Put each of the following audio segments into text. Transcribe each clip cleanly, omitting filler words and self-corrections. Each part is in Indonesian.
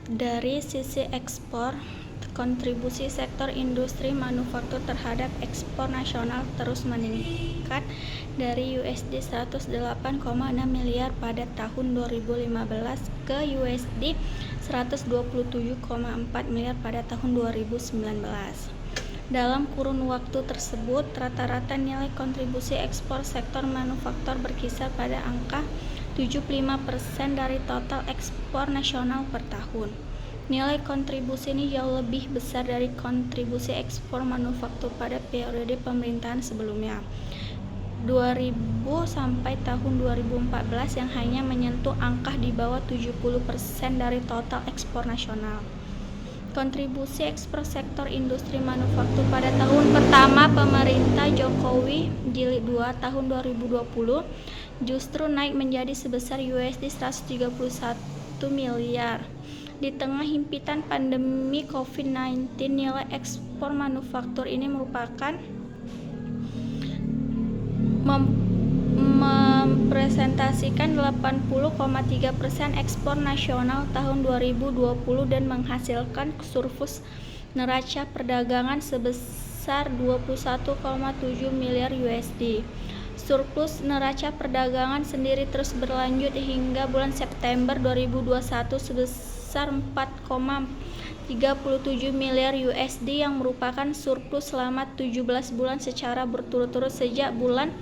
Dari sisi ekspor, kontribusi sektor industri manufaktur terhadap ekspor nasional terus meningkat dari $108,6 miliar pada tahun 2015 ke $127,4 miliar pada tahun 2019. Dalam kurun waktu tersebut, rata-rata nilai kontribusi ekspor sektor manufaktur berkisar pada angka 75% dari total ekspor nasional per tahun. Nilai kontribusi ini jauh lebih besar dari kontribusi ekspor manufaktur pada periode pemerintahan sebelumnya, 2000 sampai tahun 2014, yang hanya menyentuh angka di bawah 70% dari total ekspor nasional. Kontribusi ekspor sektor industri manufaktur pada tahun pertama pemerintah Jokowi Jilid 2 tahun 2020 justru naik menjadi sebesar $131 miliar. Di tengah himpitan pandemi COVID-19, nilai ekspor manufaktur ini merupakan mempresentasikan 80,3% ekspor nasional tahun 2020 dan menghasilkan surplus neraca perdagangan sebesar $21,7 miliar. Surplus neraca perdagangan sendiri terus berlanjut hingga bulan September 2021 sebesar $4,37 miliar yang merupakan surplus selama 17 bulan secara berturut-turut sejak bulan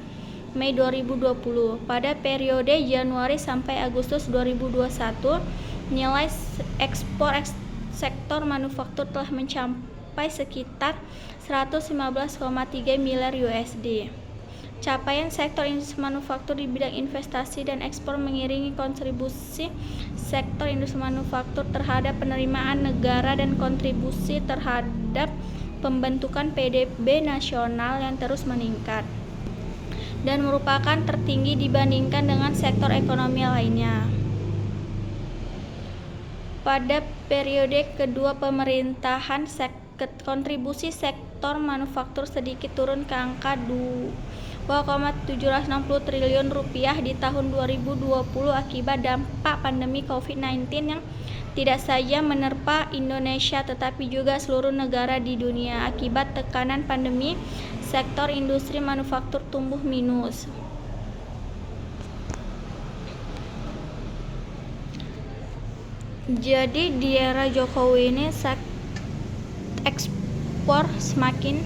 Mei 2020. Pada periode Januari sampai Agustus 2021, nilai ekspor sektor manufaktur telah mencapai sekitar $115,3 miliar. Capaian sektor industri manufaktur di bidang investasi dan ekspor mengiringi kontribusi sektor industri manufaktur terhadap penerimaan negara dan kontribusi terhadap pembentukan PDB nasional yang terus meningkat dan merupakan tertinggi dibandingkan dengan sektor ekonomi lainnya. Pada periode kedua pemerintahan, kontribusi sektor manufaktur sedikit turun ke angka $2,760 triliun di tahun 2020 akibat dampak pandemi COVID-19 yang tidak saja menerpa Indonesia tetapi juga seluruh negara di dunia. Akibat tekanan pandemi, sektor industri manufaktur tumbuh minus. Jadi di era Jokowi ini ekspor semakin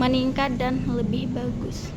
meningkat dan lebih bagus.